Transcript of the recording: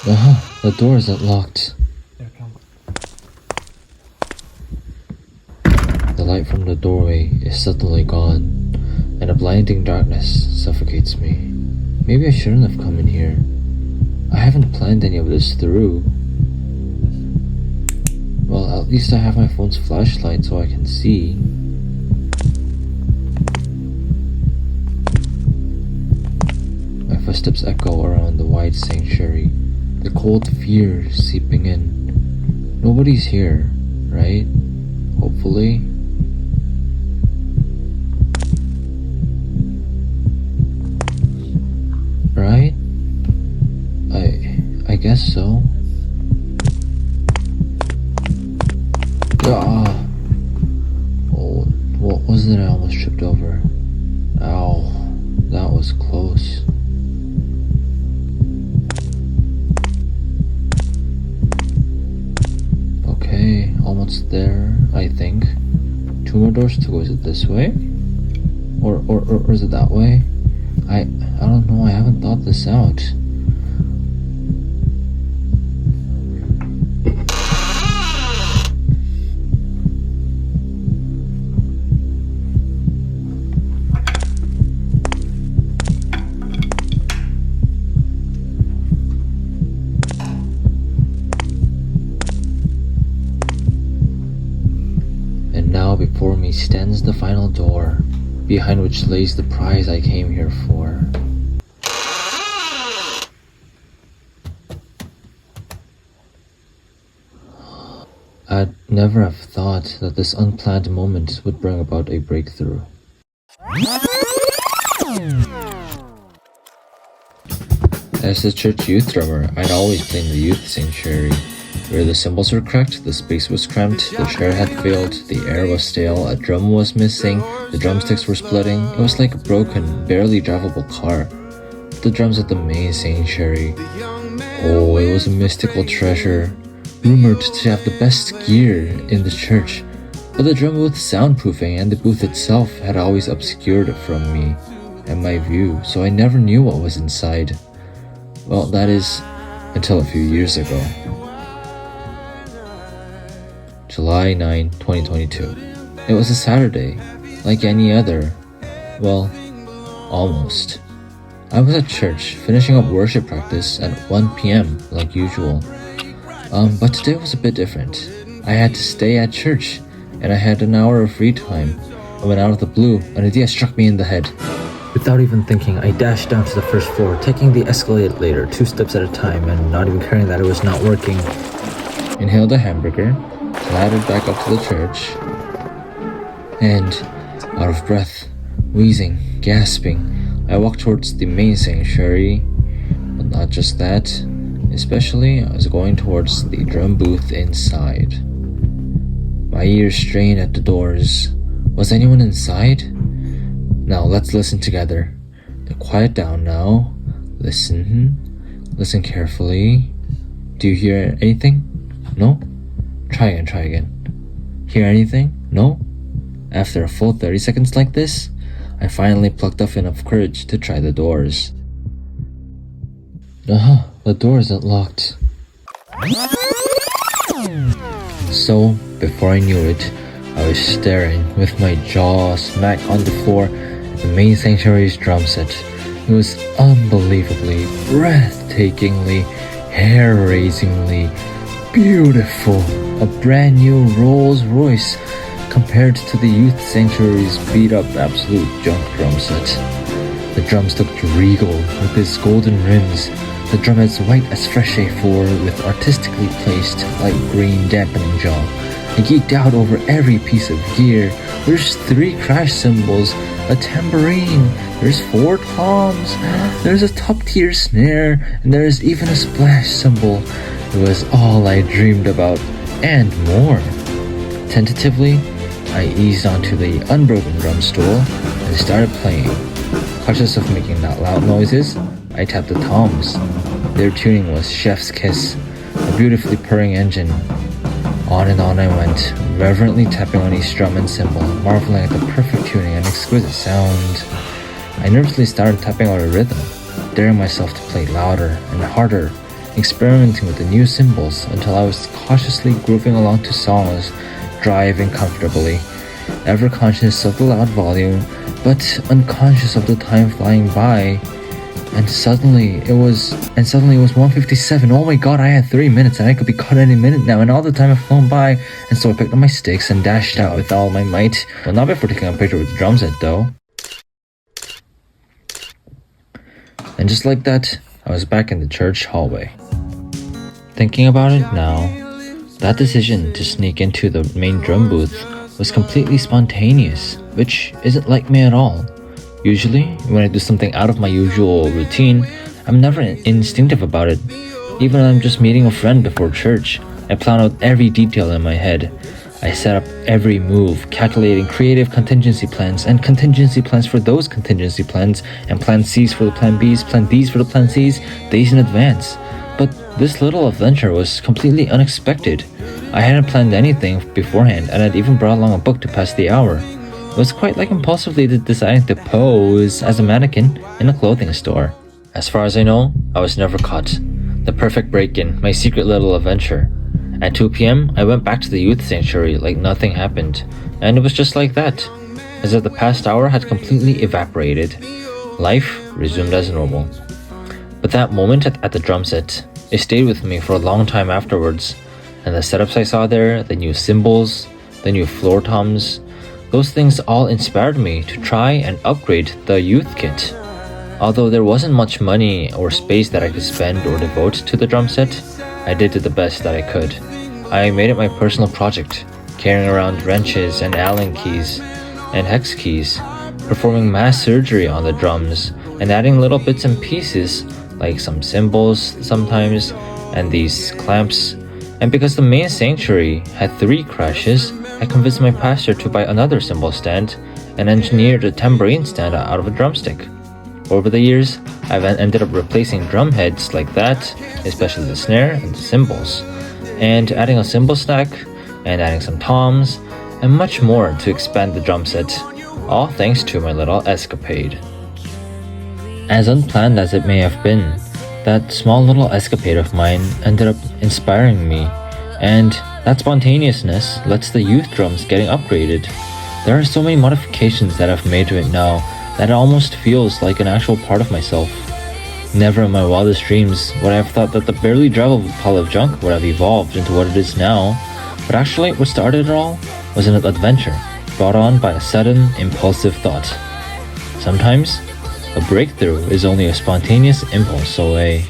The door isn't locked. The light from the doorway is suddenly gone, and a blinding darkness suffocates me. Maybe I shouldn't have come in here. I haven't planned any of this through. Well, at least I have my phone's flashlight so I can see. My footsteps echo around the wide sanctuary, the cold fear seeping in. Nobody's here, right? Hopefully. Right? I guess so. Oh, what was it I almost tripped over? Ow, that was close. Okay, almost there, I think. 2 more doors to go. Is it this way? Or is it that way? I don't know, I haven't thought this out. And now before me stands the final door, behind which lays the prize I came here for. I'd never have thought that this unplanned moment would bring about a breakthrough. As the church youth drummer, I'd always play in the youth sanctuary, where the cymbals were cracked, the space was cramped, the chair had failed, the air was stale, a drum was missing, the drumsticks were splitting. It was like a broken, barely drivable car. The drums at the main sanctuary. Oh, it was a mystical treasure, rumored to have the best gear in the church. But the drum booth's soundproofing and the booth itself had always obscured it from me and my view, so I never knew what was inside. Well, that is, until a few years ago. July 9, 2022. It was a Saturday, like any other. Well, almost. I was at church, finishing up worship practice at 1 p.m. like usual. But today was a bit different. I had to stay at church, and I had an hour of free time. When out of the blue, an idea struck me in the head. Without even thinking, I dashed down to the first floor, taking the escalator 2 steps at a time, and not even caring that it was not working. Inhaled a hamburger, clattered back up to the church, and, out of breath, wheezing, gasping, I walked towards the main sanctuary. But not just that. Especially, I was going towards the drum booth inside. My ears strained at the doors. Was anyone inside? Now let's listen together. Quiet down now. Listen. Listen carefully. Do you hear anything? No? Try again. Hear anything? No? After a full 30 seconds like this, I finally plucked up enough courage to try the doors. The door isn't locked. So, before I knew it, I was staring with my jaw smack on the floor at the main sanctuary's drum set. It was unbelievably, breathtakingly, hair-raisingly beautiful. A brand new Rolls Royce compared to the youth sanctuary's beat-up absolute junk drum set. The drums looked regal with its golden rims, the drumheads white as fresh A4 with artistically placed light green dampening jaw. I geeked out over every piece of gear. There's 3 crash cymbals, a tambourine, there's 4 toms, there's a top-tier snare, and there's even a splash cymbal. It was all I dreamed about, and more. Tentatively, I eased onto the unbroken drum stool and started playing. Cautious of making that loud noises, I tapped the toms. Their tuning was chef's kiss, a beautifully purring engine. On and on I went, reverently tapping on each drum and cymbal, marveling at the perfect tuning and exquisite sound. I nervously started tapping out a rhythm, daring myself to play louder and harder, experimenting with the new cymbals until I was cautiously grooving along to songs, driving comfortably, ever conscious of the loud volume, but unconscious of the time flying by. And suddenly it was 1:57. Oh my god, I had 3 minutes and I could be caught any minute now, and all the time had flown by. And so I picked up my sticks and dashed out with all my might. Well, not before taking a picture with the drum set though. And just like that, I was back in the church hallway. Thinking about it now, that decision to sneak into the main drum booth was completely spontaneous, which isn't like me at all. Usually, when I do something out of my usual routine, I'm never instinctive about it. Even when I'm just meeting a friend before church, I plan out every detail in my head. I set up every move, calculating creative contingency plans and contingency plans for those contingency plans, and plan C's for the plan B's, plan D's for the plan C's, days in advance. But this little adventure was completely unexpected. I hadn't planned anything beforehand, and I'd even brought along a book to pass the hour. It was quite like impulsively deciding to pose as a mannequin in a clothing store. As far as I know, I was never caught. The perfect break-in, my secret little adventure. At 2 p.m., I went back to the youth sanctuary like nothing happened, and it was just like that, as if the past hour had completely evaporated. Life resumed as normal. But that moment at the drum set, it stayed with me for a long time afterwards, and the setups I saw there, the new cymbals, the new floor toms, those things all inspired me to try and upgrade the youth kit. Although there wasn't much money or space that I could spend or devote to the drum set, I did the best that I could. I made it my personal project, carrying around wrenches and Allen keys and hex keys, performing mass surgery on the drums, and adding little bits and pieces like some cymbals sometimes and these clamps. And because the main sanctuary had 3 crashes, I convinced my pastor to buy another cymbal stand and engineered a tambourine stand out of a drumstick. Over the years, I've ended up replacing drum heads like that, especially the snare and the cymbals, and adding a cymbal stack, and adding some toms, and much more to expand the drum set, all thanks to my little escapade. As unplanned as it may have been, that small little escapade of mine ended up inspiring me, and that spontaneousness lets the youth drums getting upgraded. There are so many modifications that I've made to it now that it almost feels like an actual part of myself. Never in my wildest dreams would I have thought that the barely drivable pile of junk would have evolved into what it is now, but actually what started it all was an adventure brought on by a sudden, impulsive thought. Sometimes, a breakthrough is only a spontaneous impulse away.